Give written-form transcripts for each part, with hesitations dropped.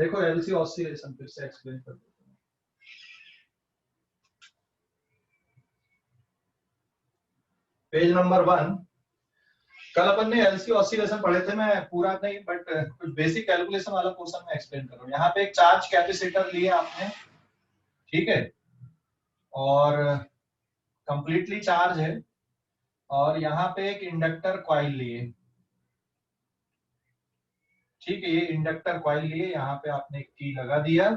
देखो LC oscillation फिर से एक्सप्लेन कर देता हूँ। Page number 1। कल अपन ने एलसी ऑसिलेशन पढ़े थे, मैं पूरा नहीं बट कुछ बेसिक कैलकुलेशन वाला पोर्शन में एक्सप्लेन कर रहा हूँ। यहाँ पे एक चार्ज कैपेसिटर लिए आपने, ठीक है, और कंप्लीटली चार्ज है, और यहाँ पे एक इंडक्टर कॉइल लिए, ठीक है, ये इंडक्टर कॉइल लिए, यहाँ पे आपने एक की लगा दिया,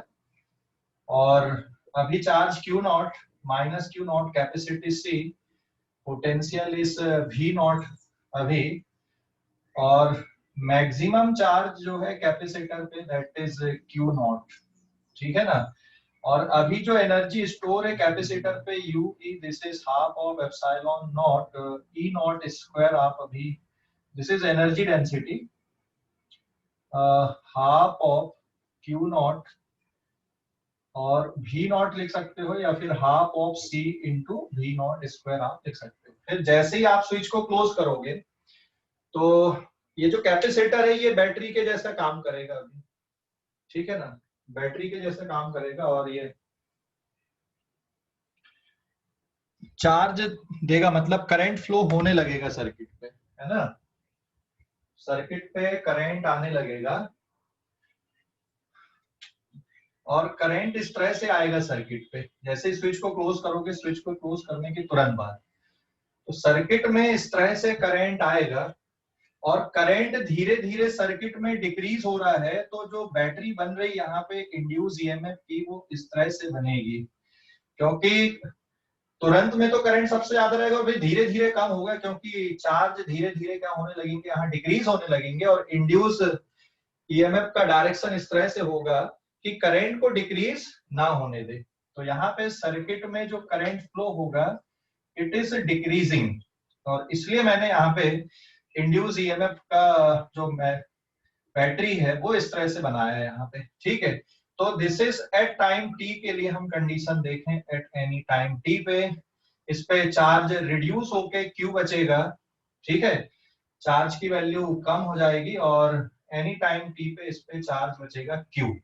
और अभी charge Q not minus Q not, capacity C, potential is V not अभी, और मैक्सिमम चार्ज जो है कैपेसिटर पे दैट इज क्यू नॉट, ठीक है ना। और अभी जो एनर्जी स्टोर है कैपेसिटर पे U E, this is half of epsilon not E not square of अभी, this is energy density, half of Q not, और वी नॉट लिख सकते हो, या फिर half of C into V not square आप लिख सकते हो। फिर जैसे ही आप स्विच को क्लोज करोगे तो ये जो कैपेसिटर है ये बैटरी के जैसा काम करेगा अभी, ठीक है ना, बैटरी के जैसा काम करेगा, और ये चार्ज देगा, मतलब करंट फ्लो होने लगेगा सर्किट पे, है ना, सर्किट पे करंट आने लगेगा, और करंट इस तरह से आएगा सर्किट पे, जैसे स्विच को क्लोज करोगे, स्विच को क्लोज करने के तुरंत बाद तो सर्किट में इस तरह से करंट आएगा, और करंट धीरे धीरे सर्किट में डिक्रीज हो रहा है, तो जो बैटरी बन रही यहाँ पे इंड्यूस ईएमएफ की, वो इस तरह से बनेगी, क्योंकि तुरंत में तो करंट सबसे ज्यादा रहेगा, और फिर धीरे धीरे कम होगा, क्योंकि चार्ज धीरे धीरे क्या होने लगेंगे, यहाँ डिक्रीज होने लगेंगे, और इंड्यूस ईएमएफ का डायरेक्शन इस तरह से होगा कि करंट को डिक्रीज ना होने दे। तो यहाँ पे सर्किट में जो करंट फ्लो होगा इट इज डिक्रीजिंग, और इसलिए मैंने यहाँ पे इंड्यूस ईएमएफ का जो बैटरी है वो इस तरह से बनाया है यहाँ पे, ठीक है। तो this is at time T के लिए हम कंडीशन देखें, एट एनी टाइम टी पे इस पे चार्ज रिड्यूस होके क्यू बचेगा, ठीक है, चार्ज की वैल्यू कम हो जाएगी, और एनी टाइम टी पे इस पे चार्ज बचेगा क्यू,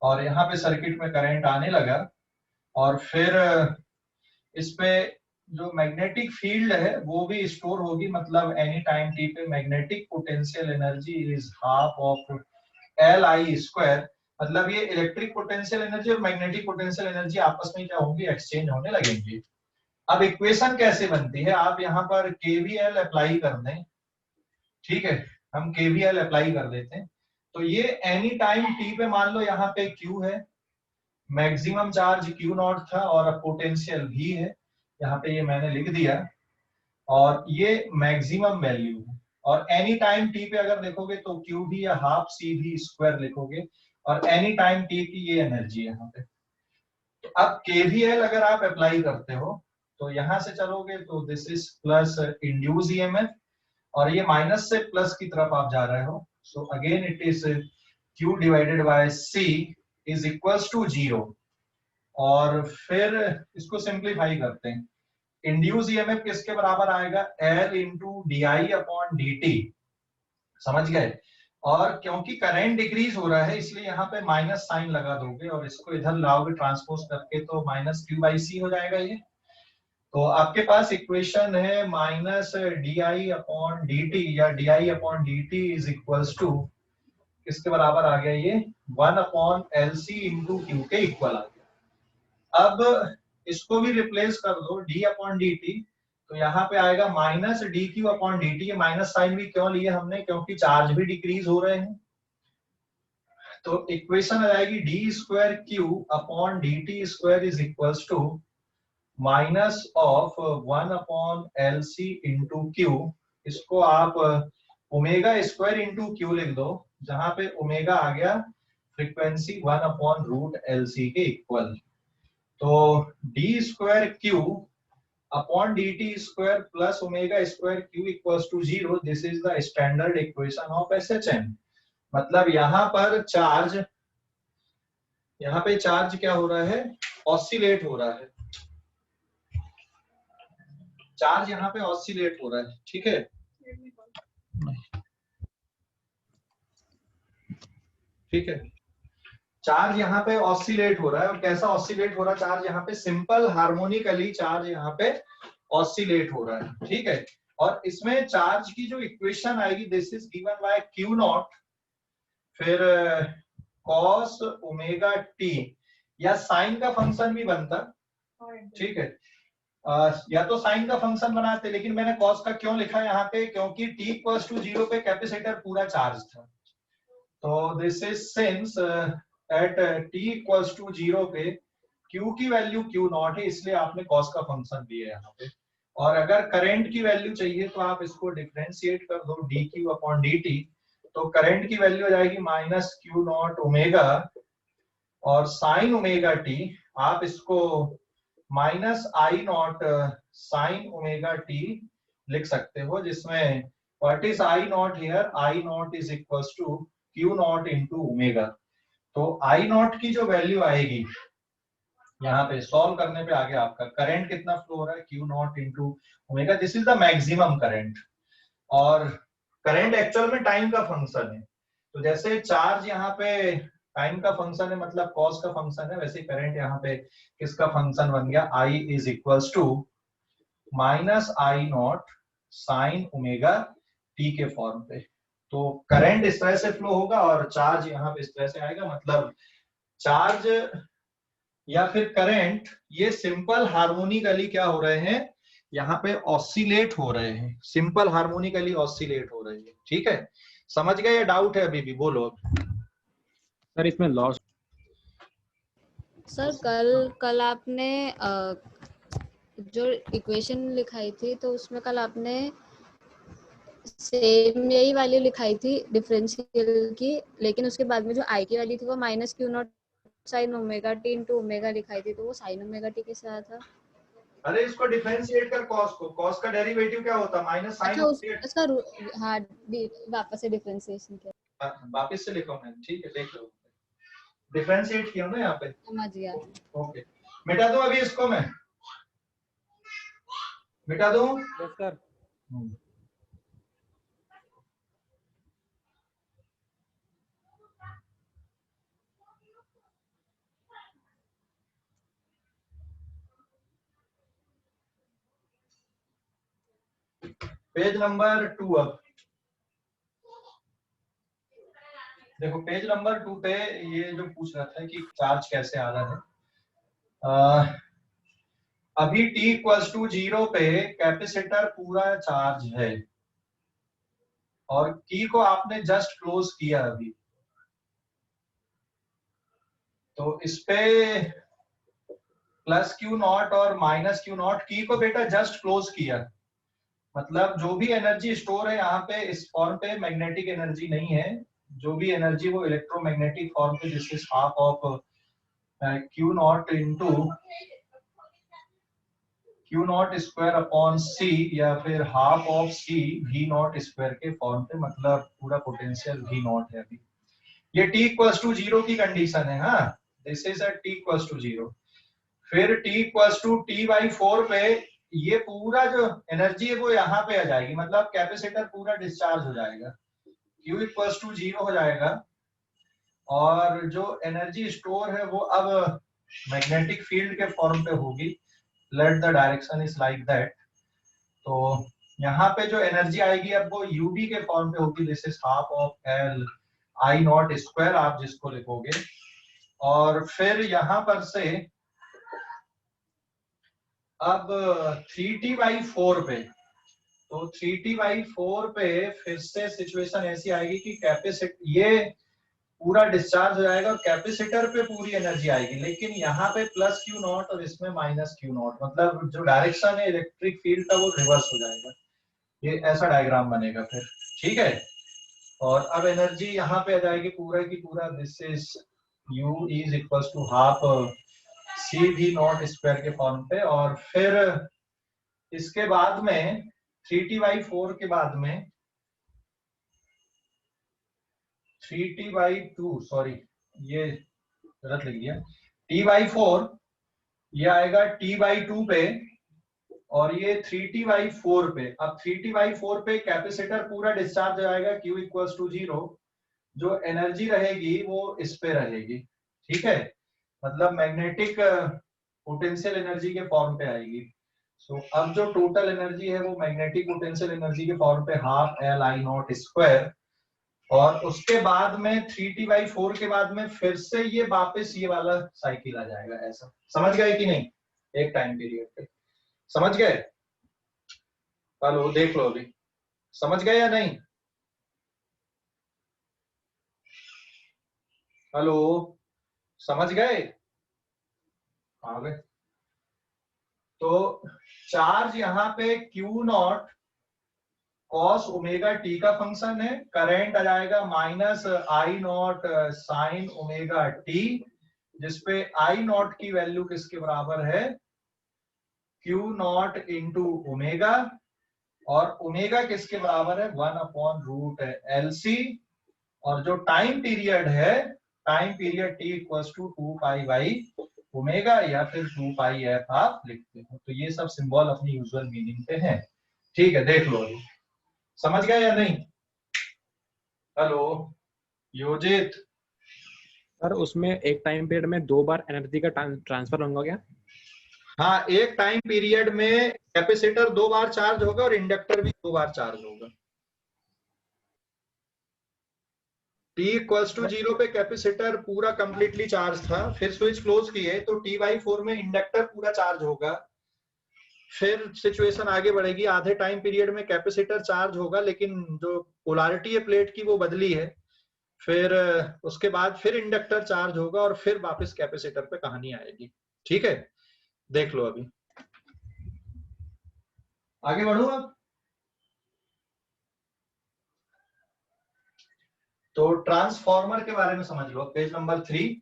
और यहाँ पे सर्किट में करंट आने लगा, और फिर इस पे जो मैग्नेटिक फील्ड है वो भी स्टोर होगी, मतलब एनी टाइम टी पे magnetic potential energy is half of L I square, मतलब ये इलेक्ट्रिक पोटेंशियल एनर्जी और मैग्नेटिक पोटेंशियल एनर्जी आपस में क्या होंगी, एक्सचेंज होने लगेंगी। अब इक्वेशन कैसे बनती है, आप यहाँ पर केवीएल अप्लाई कर दें, ठीक है, हम केवीएल अप्लाई कर देते हैं, तो ये एनी टाइम टी पे मान लो यहाँ पे क्यू है, मैक्सिमम चार्ज क्यू नॉट था, और पोटेंशियल भी है, यहाँ पे ये मैंने लिख दिया, और ये मैक्सिमम वैल्यू है, और एनी टाइम टी पे अगर देखोगे तो क्यू भी या हाफ सी भी स्क्वायर लिखोगे, और एनी टाइम टी की ये एनर्जी है यहाँ पे। तो अब केवीएल अगर आप अप्लाई करते हो तो यहां से चलोगे तो this is plus induce EMF, और ये माइनस से प्लस की तरफ आप जा रहे हो, so again it is Q divided by C is equals to 0, और फिर इसको सिंप्लीफाई करते हैं, इंड्यूस ईएमएफ किसके बराबर आएगा, L into D I upon D T, समझ गए, और क्योंकि करंट डिक्रीज हो रहा है इसलिए यहाँ पे माइनस साइन लगा दोगे, और इसको इधर लाओगे ट्रांसपोज करके तो माइनस क्यू बाई सी हो जाएगा ये। तो आपके पास इक्वेशन है minus D I upon D T, या D I upon D T is equals to किसके बराबर आ गया, ये 1 upon L C into Q के इक्वल आ गया। अब इसको भी रिप्लेस कर दो डी अपॉन डी टी, तो यहाँ पे आएगा minus D Q upon D T, minus sign भी क्यों लिए हमने, क्योंकि चार्ज भी डिक्रीज हो रहे हैं, तो इक्वेशन आ जाएगी D square Q upon D T square is equals to minus of 1 upon L C into Q, इसको आप ओमेगा स्क्वायर इंटू क्यू लिख दो, जहां पे ओमेगा आ गया frequency 1 upon root L C के इक्वल, तो D square Q upon D T square plus omega square Q equals to 0, this is the standard equation of SHN. मतलब यहाँ पर चार्ज, यहाँ पे चार्ज क्या हो रहा है, ऑसिलेट हो रहा है, चार्ज यहाँ पे ऑसिलेट हो रहा है, ठीक है, ठीक है, चार्ज यहाँ पे ऑसिलेट हो रहा है, और कैसा ऑसिलेट हो रहा है चार्ज यहाँ पे, सिंपल हार्मोनिकली चार्ज यहाँ पे ऑसिलेट हो रहा है, ठीक है। और इसमें चार्ज की जो इक्वेशन आएगी, this is given by Q not, फिर कॉस ओमेगा टी, या साइन का फंक्शन भी बनता, ठीक है। या तो साइन का फंक्शन बनाते, लेकिन मैंने कॉस का क्यों लिखा यहाँ पे, क्योंकि t इक्वल्स टू 0 पे कैपेसिटर पूरा चार्ज था। तो this is since at t equals to 0 पे q की वैल्यू q नॉट है, इसलिए आपने कॉस का फंक्शन दिया है यहाँ पे। और अगर करंट की वैल्यू चाहिए तो आप इसको डिफरेंशिएट कर दो dq अपॉन dt, तो करंट की वैल्यू हो जाएगी माइनस क्यू नॉट ओमेगा, और साइन ओमेगा टी आप इसको minus I not sine omega T लिख सकते हो, जिसमें what is I not here, I not is equals to Q not into omega. तो आई नॉट की जो वैल्यू आएगी यहाँ पे सॉल्व करने पे आगे आपका करंट कितना फ्लो हो रहा है, Q not into omega, this is the maximum current. और करंट एक्चुअल में टाइम का फंक्शन है, तो जैसे चार्ज यहाँ पे टाइम का फंक्शन है, मतलब कॉस का फंक्शन है, वैसे करंट यहाँ पे किसका फंक्शन बन गया, I is equals to minus I not sine omega T के फॉर्म पे। तो करंट इस तरह से फ्लो होगा और चार्ज यहाँ पे इस तरह से आएगा, मतलब चार्ज या फिर करंट ये सिंपल हार्मोनिकली क्या हो रहे हैं, यहाँ पे ऑसिलेट हो रहे हैं, सिंपल हार्मोनिकली ऑसिलेट हो रहे हैं, ठीक है। समझ गए या डाउट है अभी भी, बोलो। सर इसमें लॉस, सर कल आपने जो इक्वेशन लिखाई थी तो उसमें कल आपने सेम यही वैल्यू लिखाई थी डिफरेंशियल की, लेकिन उसके बाद में जो आई की वैल्यू थी वो minus Q not sine omega T into omega लिखाई थी, तो वो साइन ओमेगा टी कैसे आया था? अरे इसको डिफरेंशिएट कर कॉस को, कॉस का डेरिवेटिव क्या होता है, माइनस साइन। अच्छा उसका हाँ वापस से डिफरेंशिएशन किया, वापस से लिखो मैंने, ठीक है देख लो, डिफरेंशिएट किया ना यहाँ पे, समझ गया। ओके। मिटा दूं अभी इसको मैं, मिटा दूं? Yes sir. पेज नंबर 2, अब देखो पेज नंबर 2 पे ये जो पूछ रहा था कि चार्ज कैसे आ रहा है, अभी t इक्वल्स टू 0 पे कैपेसिटर पूरा चार्ज है, और की को आपने जस्ट क्लोज किया अभी, तो इस पे प्लस क्यू नॉट और माइनस क्यू नॉट, की को बेटा जस्ट क्लोज किया, मतलब जो भी एनर्जी स्टोर है यहाँ पे इस फॉर्म पे मैग्नेटिक एनर्जी नहीं है, जो भी एनर्जी वो इलेक्ट्रोमैग्नेटिक फॉर्म पे, this is half of Q not into Q not square upon C, या फिर half of C V not square के फॉर्म पे, मतलब पूरा पोटेंशियल वी नॉट है अभी। ये t इक्वल्स टू 0 की कंडीशन है, हाँ this is at t equals to 0। फिर t इक्वल्स टू t/4 पे ये पूरा जो एनर्जी है वो यहाँ पे आ जाएगी, मतलब कैपेसिटर पूरा डिस्चार्ज हो जाएगा, q इक्वल्स टू 0 हो जाएगा, और जो एनर्जी स्टोर है वो अब मैग्नेटिक फील्ड के फॉर्म पे होगी, let the direction is like that. तो यहाँ पे जो एनर्जी आएगी अब वो ub के फॉर्म पे होगी, this is half of l I not square आप जिसको लिखोगे, और फिर यहाँ पर से अब 3t/4 पे, तो 3t/4 पे फिर से सिचुएशन ऐसी आएगी कि कैपेसिटर ये पूरा डिस्चार्ज हो जाएगा, कैपेसिटर पे पूरी एनर्जी आएगी, लेकिन यहाँ पे प्लस क्यू नॉट और इसमें माइनस क्यू नॉट, मतलब जो डायरेक्शन है इलेक्ट्रिक फील्ड का वो रिवर्स हो जाएगा, ये ऐसा डायग्राम बनेगा फिर, ठीक है। और अब एनर्जी यहाँ पे आ जाएगी पूरा की पूरा, this is u is equals to half C V not square के फॉर्म पे, और फिर इसके बाद में 3t/4 के बाद में 3t/2, सॉरी ये गलत लिख दिया, t/4 ये आएगा t/2 पे, और ये 3t/4 पे। अब 3t/4 पे कैपेसिटर पूरा डिस्चार्ज हो जाएगा, q इक्वल्स टू 0, जो एनर्जी रहेगी वो इस पे रहेगी, ठीक है, मतलब मैग्नेटिक पोटेंशियल एनर्जी के फॉर्म पे आएगी। सो अब जो टोटल एनर्जी है वो मैग्नेटिक पोटेंशियल एनर्जी के फॉर्म पे half L I not square, और उसके बाद में 3t/4 के बाद में फिर से ये वापस ये वाला साइकिल आ जाएगा। ऐसा समझ गए कि नहीं? एक टाइम पीरियड पे समझ गए? हेलो, देख लो अभी समझ गए या नहीं? हेलो, समझ गए? आ गए। तो चार्ज यहाँ पे Q not cos omega T का फंक्शन है, करंट आ जाएगा minus I not sine omega T, जिसपे आई नॉट की वैल्यू किसके बराबर है? Q नॉट इंटू ओमेगा, और ओमेगा किसके बराबर है? 1/√LC, और जो टाइम पीरियड है, time period t equals to 2π/ओमेगा या फिर 2πf आप लिखते हो। तो ये सब सिंबल अपनी यूजुअल मीनिंग पे हैं। ठीक है, देख लो अभी समझ गए या नहीं? हेलो योजित। सर उसमें एक टाइम पीरियड में 2 बार एनर्जी का ट्रांसफर होगा क्या? हाँ, एक टाइम पीरियड में कैपेसिटर 2 बार चार्ज होगा और इंडक्टर भी 2 बार चार्ज होगा। t इक्वल्स टू 0 पे कैपेसिटर पूरा कंप्लीटली चार्ज था, फिर स्विच क्लोज किए तो t/4 में इंडक्टर पूरा चार्ज होगा। फिर सिचुएशन आगे बढ़ेगी, आधे टाइम पीरियड में कैपेसिटर चार्ज होगा लेकिन जो पोलैरिटी है प्लेट की वो बदली है। फिर उसके बाद फिर इंडक्टर चार्ज होगा और फिर वापस कैपेसिटर पे कहानी आएगी। ठीक है, देख लो अभी आगे बढ़ू अब। तो ट्रांसफॉर्मर के बारे में समझ लो, page number 3।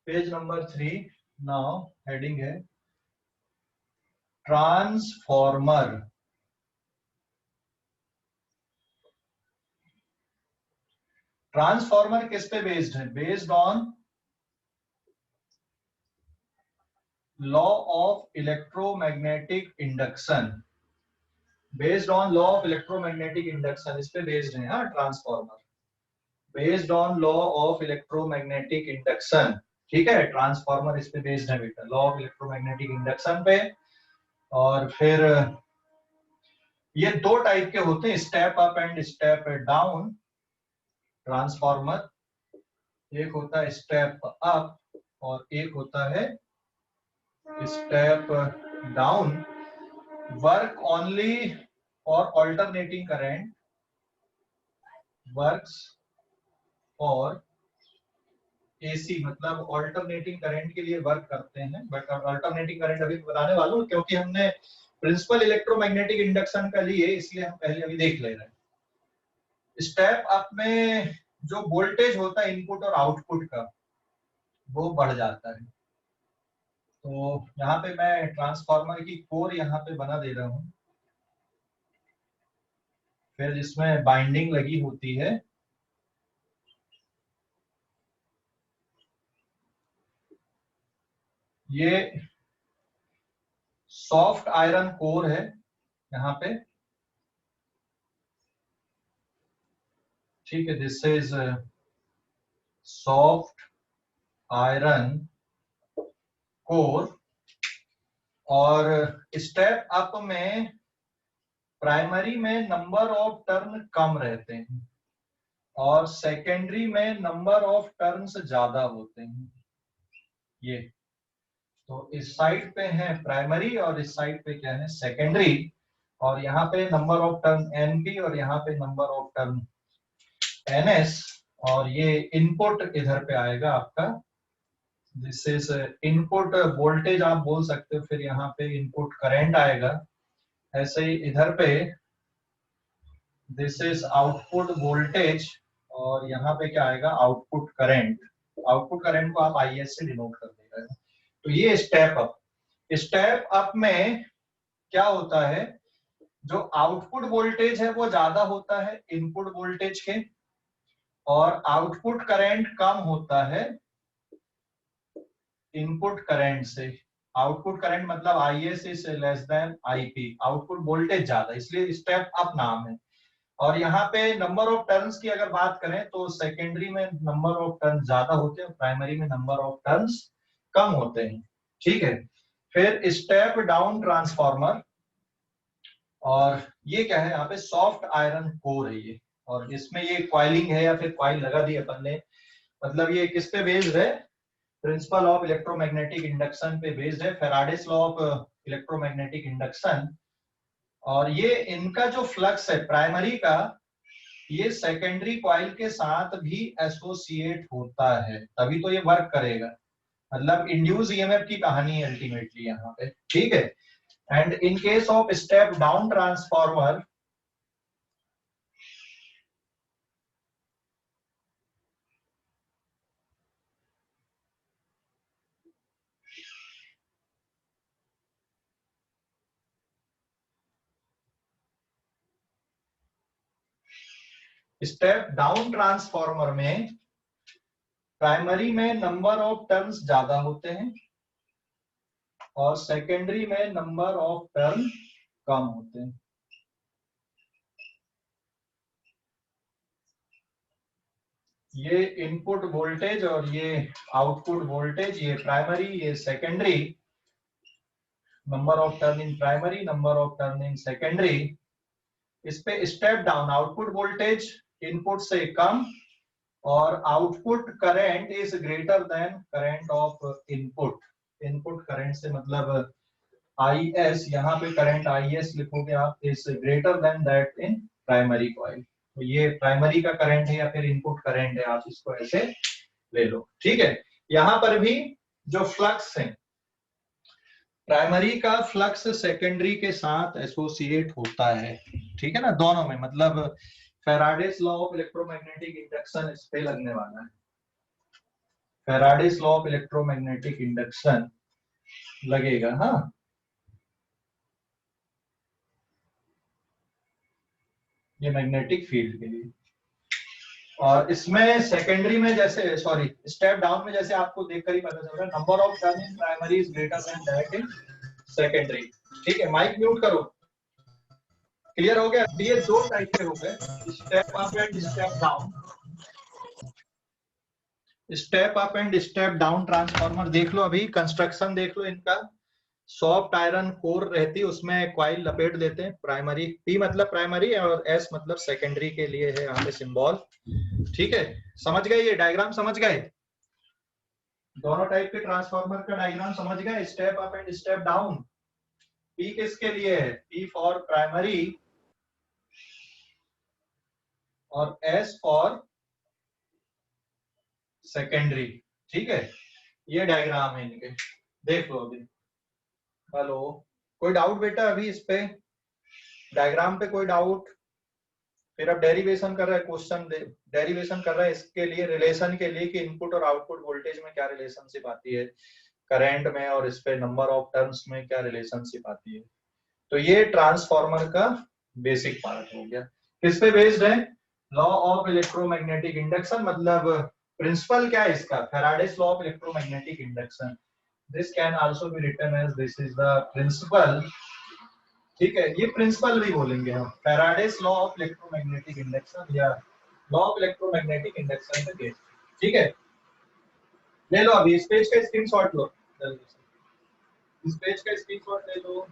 Page number 3 now heading है ट्रांसफॉर्मर। ट्रांसफॉर्मर किस पे बेस्ड है? Based on law of electromagnetic induction. Based on law of electromagnetic induction, इस पे बेस्ड है। हाँ, transformer based on law of electromagnetic induction. ठीक है, ट्रांसफॉर्मर इस पे बेस्ड है बेटा, लॉ ऑफ इलेक्ट्रोमैग्नेटिक इंडक्शन पे। और फिर ये दो टाइप के होते हैं, step up and step down transformer. एक होता है स्टेप अप और एक होता है step down. Work only for alternating current, works for AC, मतलब ऑल्टरनेटिंग करंट के लिए वर्क करते हैं। बट ऑल्टरनेटिंग करंट अभी बताने वाला हूं क्योंकि हमने प्रिंसिपल इलेक्ट्रोमैग्नेटिक इंडक्शन का लिए, इसलिए हम पहले अभी देख ले रहे हैं। स्टेप अप में जो वोल्टेज होता है इनपुट और आउटपुट का, वो बढ़ जाता है। तो यहाँ पे मैं ट्रांसफार्मर की कोर यहाँ पे बना दे रहा हूँ, फिर जिसमें बाइंडिंग लगी होती है। ये सॉफ्ट आयरन कोर है यहाँ पे। ठीक है, this is soft iron core. और स्टेप अप में प्राइमरी में नंबर ऑफ टर्न कम रहते हैं और सेकेंडरी में नंबर ऑफ टर्न्स ज्यादा होते हैं। ये तो इस साइड पे है प्राइमरी और इस साइड पे क्या है? सेकेंडरी। और यहाँ पे नंबर ऑफ टर्न एनपी और यहाँ पे नंबर ऑफ टर्न एनएस। और ये इनपुट इधर पे आएगा आपका, दिस इज इनपुट वोल्टेज आप बोल सकते हो, फिर यहाँ पे इनपुट करंट आएगा। ऐसे ही इधर पे दिस इज आउटपुट वोल्टेज और यहाँ पे क्या आएगा? Output current. आउटपुट करंट को आप आईएस से डिनोट कर दे रहे हैं। तो ये स्टेप अप। स्टेप अप में क्या होता है जो आउटपुट वोल्टेज है वो ज्यादा होता है इनपुट वोल्टेज के, और आउटपुट करंट कम होता है इनपुट करंट से। आउटपुट करंट मतलब IS is less than IP, output voltage ज्यादा, इसलिए स्टेप अप नाम है। और यहाँ पे नंबर ऑफ टर्न्स की अगर बात करें तो सेकेंडरी में नंबर ऑफ टर्न्स ज्यादा होते हैं, प्राइमरी में नंबर ऑफ टर्न्स कम होते हैं। ठीक है, फिर स्टेप डाउन ट्रांसफार्मर, और ये क्या है, यहाँ पे सॉफ्ट आयरन कोर है ये, और इसमें ये क्वाइलिंग है या फिर क्वाइल लगा दी अपन ने, मतलब ये किस पे बेस्ड है, प्रिंसिपल ऑफ इलेक्ट्रोमैग्नेटिक इंडक्शन पे बेस्ड है, Faraday's law of electromagnetic induction. और ये इनका जो फ्लक्स है प्राइमरी का, ये सेकेंडरी कॉइल के साथ भी एसोसिएट होता है, तभी तो ये वर्क करेगा, मतलब इंड्यूस ईएमएफ की कहानी है अल्टीमेटली यहाँ पे। ठीक है, and in case of step down transformer, step down transformer में प्राइमरी में नंबर ऑफ टर्न्स ज्यादा होते हैं और सेकेंडरी में नंबर ऑफ टर्न कम होते हैं। ये इनपुट वोल्टेज और ये आउटपुट वोल्टेज, ये प्राइमरी ये secondary, number of turn in primary number of turn in secondary. इस पे step down, output voltage input से कम और output current is greater than current of input. Input current से मतलब IS, यहाँ पे करंट IS लिखोगे आप, is greater than that in primary coil. तो ये प्राइमरी का करंट है या फिर इनपुट करंट है, आप इसको ऐसे ले लो। ठीक है, यहाँ पर भी जो फ्लक्स है, प्राइमरी का फ्लक्स सेकेंडरी के साथ एसोसिएट होता है। ठीक है ना, दोनों में, मतलब Faraday's law of electromagnetic induction इस पे लगने वाला है। Faraday's law of electromagnetic induction लगेगा। हाँ, ये मैग्नेटिक फील्ड के लिए। और इसमें सेकेंडरी में जैसे, सॉरी स्टेप डाउन में जैसे आपको देखकर ही पता चल रहा है, number of turn in primary is greater than that in secondary. ठीक है, माइक म्यूट करो। क्लियर हो गया? ये दो टाइप के हो गए, step up and step down. Step up and step down transformer देख लो, अभी कंस्ट्रक्शन देख लो इनका। सॉफ्ट आयरन कोर रहती है, उसमें क्वाइल लपेट देते हैं, प्राइमरी, P मतलब प्राइमरी और S मतलब सेकेंडरी के लिए है यहाँ पे सिंबल। ठीक है, समझ गए? ये डायग्राम समझ गए? दोनों टाइप के ट्रांसफार्मर का डायग्राम समझ गए, step up and step down. P किसके लिए है? P फॉर प्राइमरी और S फॉर सेकेंडरी। ठीक है, ये डायग्राम है इनके, देख लो अभी। हेलो, कोई डाउट बेटा अभी इस पे, डायग्राम पे कोई डाउट? फिर अब डेरिवेशन कर रहा है, क्वेश्चन डेरिवेशन कर रहा है इसके लिए, रिलेशन के लिए कि इनपुट और आउटपुट वोल्टेज में क्या रिलेशनशिप आती है, करंट में और इस पे नंबर ऑफ टर्न्स में क्या रिलेशनशिप आती है। तो ये ट्रांसफार्मर का बेसिक पार्ट हो गया। किस पे बेस्ड है? लॉ ऑफ इलेक्ट्रोमैग्नेटिक इंडक्शन, मतलब प्रिंसिपल क्या है इसका? Faraday's law of electromagnetic induction. This can also be written as this is the principle. ठीक है, ये प्रिंसिपल भी बोलेंगे हम, Faraday's law of electromagnetic induction या लॉ ऑफ इलेक्ट्रोमैग्नेटिक इंडक्शन का केस। ठीक है, ले लो अभी इस पेज का स्क्रीनशॉट लो, इस पेज का स्क्रीनशॉट ले लो।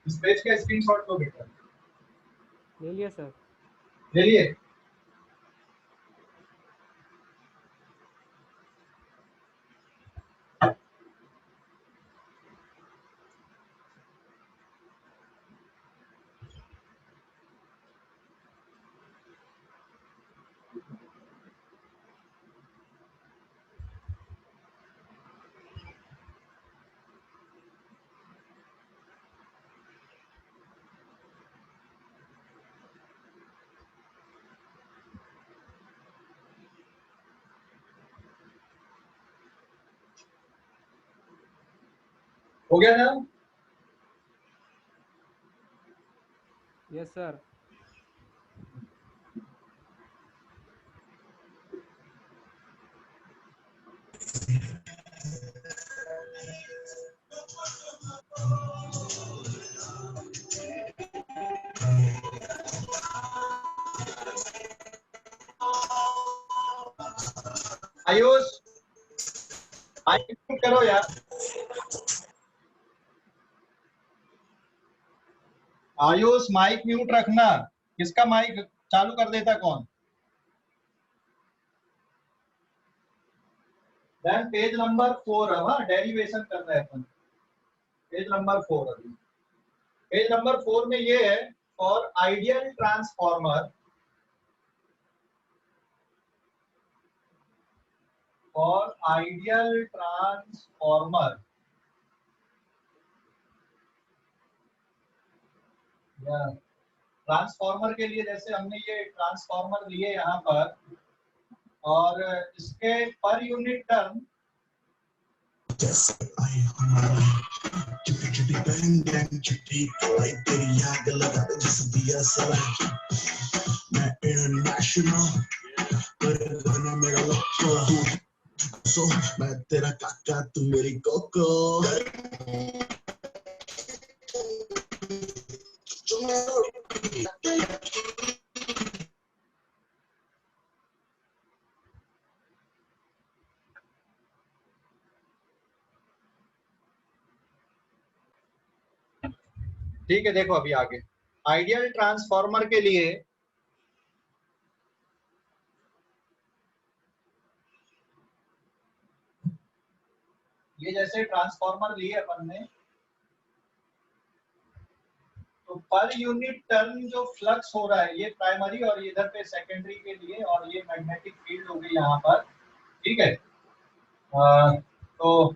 इस पेज का स्क्रीनशॉट लो बेटा। ले लिया सर। ले लिए? हो गया ना? Yes sir. Ayush mic mute करो यार। आयुष माइक म्यूट रखना। किसका माइक चालू कर देता कौन? देन पेज नंबर 4, हाँ डेरिवेशन कर रहे हैं अपन। पेज नंबर 4 अभी। पेज नंबर 4 में ये है for ideal transformer, for ideal transformer transformer के लिए जैसे हमने ये ट्रांसफॉर्मर लिए यहाँ पर और इसके पर यूनिट टर्म मैं तेरा काका तू मेरी कोको। ठीक है, देखो अभी आगे आइडियल ट्रांसफॉर्मर के लिए ये जैसे ट्रांसफॉर्मर लिए अपन ने, तो पर यूनिट टर्न जो फ्लक्स हो रहा है ये प्राइमरी और इधर पे सेकेंडरी के लिए, और ये मैग्नेटिक फील्ड हो गई यहाँ पर, ठीक है। तो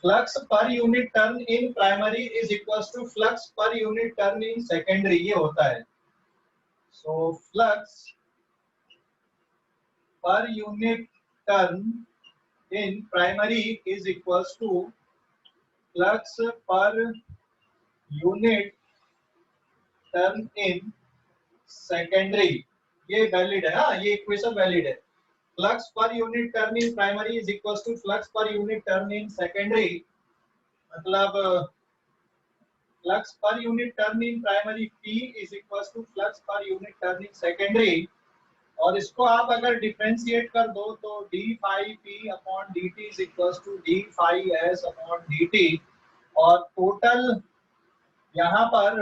flux per unit turn in primary is equals to flux per unit turn in secondary, ये होता है। So flux per unit turn in primary is equals to flux per unit turn in secondary। ये valid है, हाँ ये equation valid है। Flux per unit turn in primary is equals to flux per unit turn in secondary, मतलब flux per unit turn in primary P is equals to flux per unit turn in secondary, और इसको आप अगर differentiate कर दो तो d phi p upon dt is equals to d phi s upon dt, और total यहाँ पर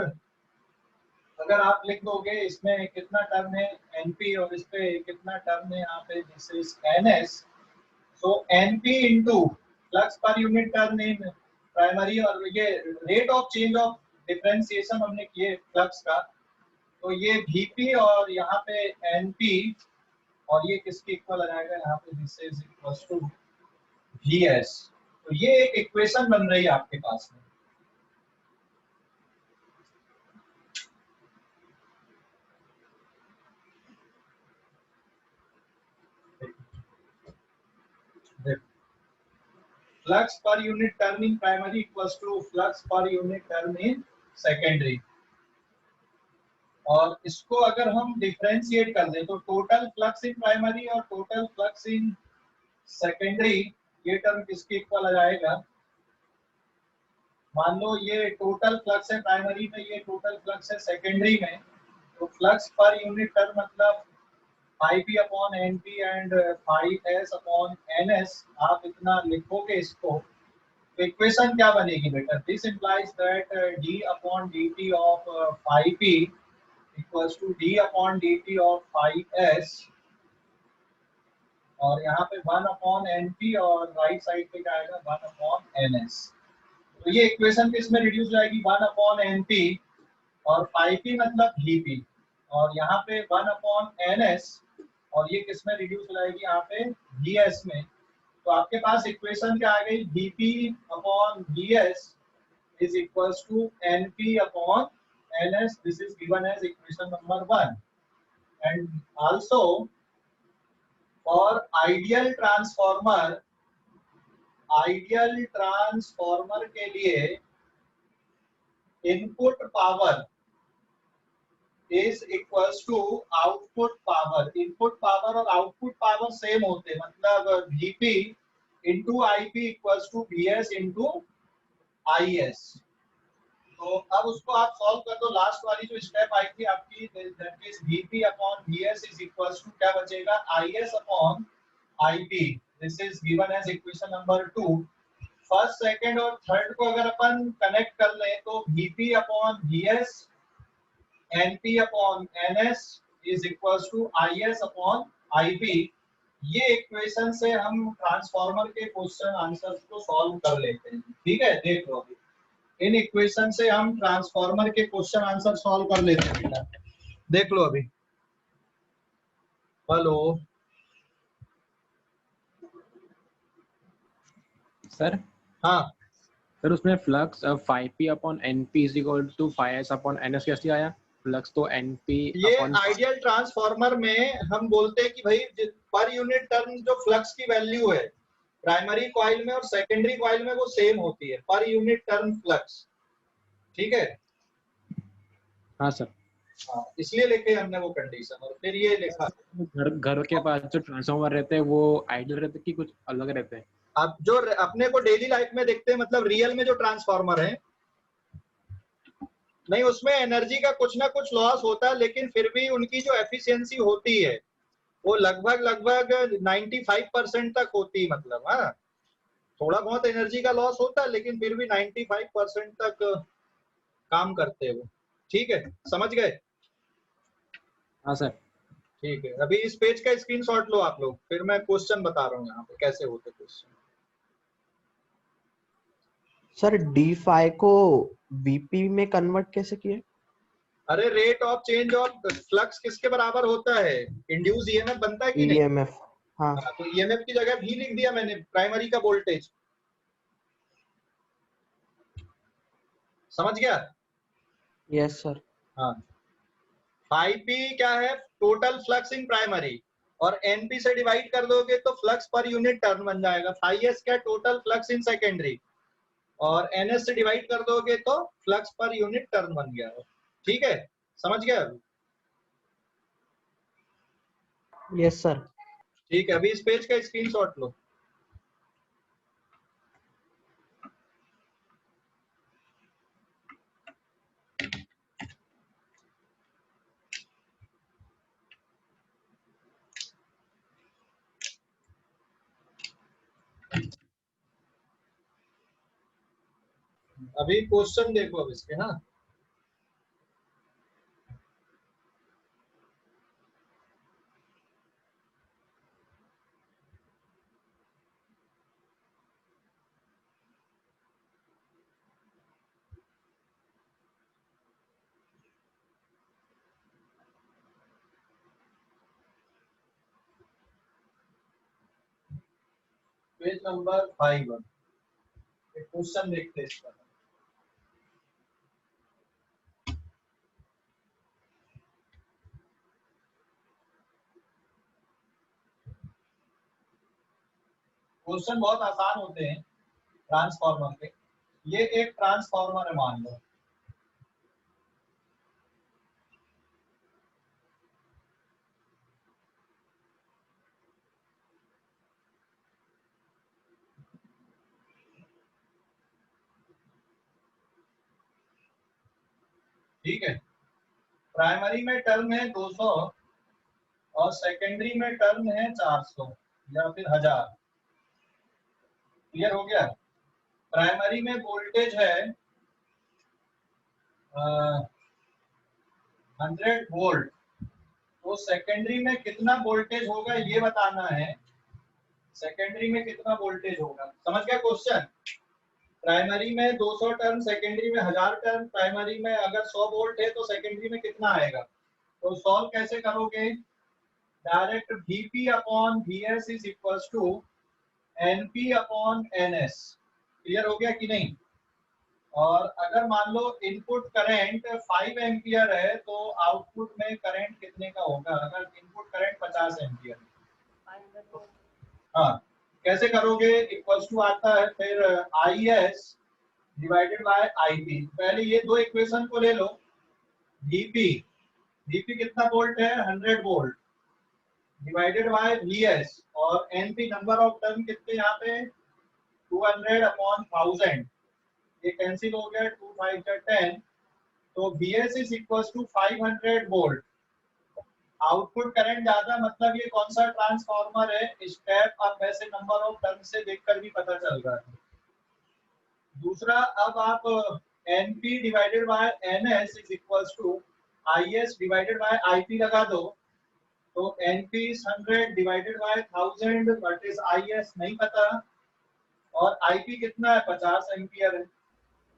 अगर आप लिख दोगे इसमें कितना टर्म है np और इस पे कितना टर्म है यहाँ पे this is ns, so np into flux per unit turn in primary, और ये rate of change of differentiation हमने किए फ्लक्स का, तो ये Vp और यहाँ पे Np, और ये किसके इक्वल आ जाएगा यहाँ पे this is equals to Vs। तो ये एक इक्वेशन बन रही है आपके पास में। Flux per unit turn in primary equals to flux per unit turn in secondary, और इसको अगर हम डिफरेंशिएट कर दें तो टोटल फ्लक्स इन प्राइमरी और टोटल फ्लक्स इन सेकेंडरी, ये टर्म किसके इक्वल आ जाएगा? मान लो ये टोटल फ्लक्स है प्राइमरी में, ये टोटल फ्लक्स है सेकेंडरी में, तो फ्लक्स पर यूनिट टर्म मतलब phi p upon np and phi s upon ns, आप इतना लिखोगे इसको तो इक्वेशन क्या बनेगी बेटा? This implies that d upon dt of phi p equals to d upon dt of phi s, और यहाँ पे 1 अपॉन np और राइट साइड पे क्या आएगा 1 अपॉन ns। तो ये इक्वेशन किस में रिड्यूस हो जाएगी? 1 अपॉन np और phi p मतलब vp, और यहाँ पे 1 अपॉन ns, और ये किस में रिड्यूस हो जाएगी? यहाँ पे vs में। तो आपके पास इक्वेशन क्या आ गई? vp upon vs is equals to np upon ns. This is given as equation number 1, and also for ideal transformer ideal transformer के लिए input power is equals to output power. Input power और output power same होते हैं, मतलब Vp into IP equals to VS into IS। तो अब उसको आप सॉल्व कर दो। लास्ट वाली जो स्टेप आई थी आपकी, that is Vp upon VS is equals to क्या बचेगा, IS upon IP। This is given as equation number 2। First, second और थर्ड को अगर अपन कनेक्ट कर लें तो Vp upon VS NP upon NS is equals to IS upon IP। ये इक्वेशन से हम ट्रांसफार्मर के क्वेश्चन आंसर्स को सॉल्व कर लेते हैं। ठीक है, देख लो अभी इन इक्वेशन से हम ट्रांसफार्मर के क्वेश्चन आंसर सॉल्व कर लेते हैं बेटा। देख लो अभी। Hello sir. हाँ सर उसमें flux 5p upon NP is equal to 5s upon NS कैसे आया? फ्लक्स तो NP ये अपॉन आइडियल ट्रांसफार्मर में हम बोलते हैं कि भाई पर यूनिट टर्न जो फ्लक्स की वैल्यू है प्राइमरी कॉइल में और सेकेंडरी कॉइल में वो सेम होती है, पर यूनिट टर्न फ्लक्स। ठीक है, हाँ सर। हाँ, इसलिए लिखे हमने वो कंडीशन और फिर ये लिखा। घर के पास जो ट्रांसफार्मर रहते हैं वो आइडियल रहते हैं कि कुछ अलग रहते हैं? अब जो अपने को डेली लाइफ में देखते हैं, मतलब रियल में जो ट्रांसफार्मर है, नहीं उसमें एनर्जी का कुछ ना कुछ लॉस होता है, लेकिन फिर भी उनकी जो एफिशिएंसी होती है वो लगभग 95% तक होती है। मतलब हाँ, थोड़ा बहुत एनर्जी का लॉस होता है लेकिन फिर भी 95% तक काम करते हैं वो। ठीक है, समझ गए? हाँ सर। ठीक है, अभी इस पेज का स्क्रीनशॉट लो आप लोग, फिर मैं क्वेश्चन बता रहा हूँ यहाँ पे कैसे होते क्वेश्चन। सर D5 को VP में कन्वर्ट कैसे किए? अरे rate of change of flux किसके बराबर होता है? इंड्यूस ईएमएफ बनता है कि नहीं? EMF। हाँ। तो ईएमएफ की जगह भी लिख दिया मैंने, प्राइमरी का वोल्टेज। समझ गया? Yes sir. हाँ, 5P क्या है? टोटल फ्लक्स इन प्राइमरी, और NP से डिवाइड कर दोगे तो फ्लक्स पर यूनिट टर्न बन जाएगा। 5S क्या? टोटल फ्लक्स इन सेकेंडरी, और NS से डिवाइड कर दोगे तो फ्लक्स पर यूनिट टर्न बन गया। ठीक है, समझ गया? Yes sir. ठीक है, अभी इस पेज का स्क्रीनशॉट लो। अभी क्वेश्चन देखो अब इसके। हाँ, पेज नंबर 5 एक क्वेश्चन देखते हैं इसका। क्वेश्चन बहुत आसान होते हैं ट्रांसफार्मर के। ये एक ट्रांसफार्मर है मान लो, ठीक है। प्राइमरी में टर्न है 200 और सेकेंडरी में टर्न है 400 या फिर 1000। क्लियर हो गया? प्राइमरी में वोल्टेज है 100 वोल्ट, तो सेकेंडरी में कितना वोल्टेज होगा ये बताना है। सेकेंडरी में कितना वोल्टेज होगा, समझ गया क्वेश्चन? प्राइमरी में 200 टर्न, सेकेंडरी में 1000 टर्न। प्राइमरी में अगर 100 वोल्ट है तो सेकेंडरी में कितना आएगा? तो सॉल्व कैसे करोगे? Direct Vp upon VS is equals to NP upon NS। Clear हो गया कि नहीं? और अगर मान लो इनपुट करंट 5 एम्पियर है तो आउटपुट में करंट कितने का होगा? अगर इनपुट करंट 50 एम्पियर है, हाँ कैसे करोगे, इक्वल्स टू आता है फिर IS डिवाइडेड बाय IP। पहले ये दो इक्वेशन को ले लो, VP कितना वोल्ट है 100 वोल्ट डिवाइडेड बाय VS, और NP नंबर ऑफ टर्न कितने यहाँ पे 200 अपॉन 1000, ये कैंसिल हो गया, 2 5 10, तो VS is equals to 500 volt. Output current ज्यादा, मतलब ये कौन सा ट्रांसफार्मर है, स्टेप अप वैसे नंबर ऑफ टर्न से देखकर भी पता चल रहा है। दूसरा, अब आप NP divided by NS is equals to IS divided by IP लगा दो, तो NP is 100 divided by 1000 what is IS नहीं पता, और IP कितना है 50 एम्पियर है।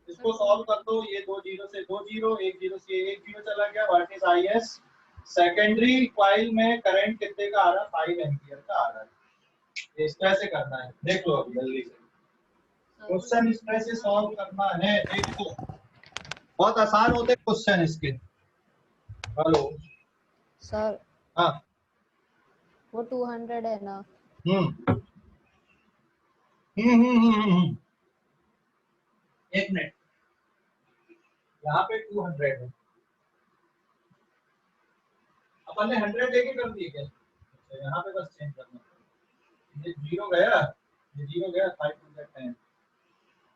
इसको सॉल्व कर दो, ये 2 जीरो से 2 जीरो, 1 जीरो से 1 जीरो चला गया, what is IS। Secondary coil में करंट कितने का आ रहा है 5 एम्पियर का आ रहा है। इस तरह से करना है, देख लो अभी जल्दी से क्वेश्चन, इस तरह से सॉल्व करना है। देखो बहुत आसान होते क्वेश्चन इसके। हेलो सर हाँ वो 200 है ना। एक मिनट, यहाँ पे 200 है, अपन ने 100 लेके कर दिए क्या? तो यहाँ पे बस चेंज करना, ये जीरो गया, ये जीरो गया, 510,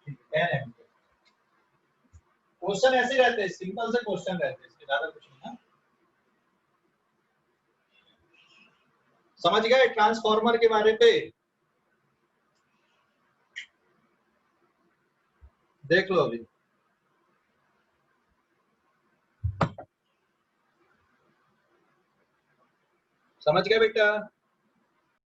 ठीक है 10 एम्पियर। क्वेश्चन ऐसे रहते हैं, सिंपल से क्वेश्चन रहते हैं, इसके ज्यादा कुछ नहीं है। समझ गए ट्रांसफार्मर के बारे पे? देख लो अभी, समझ गए बेटा?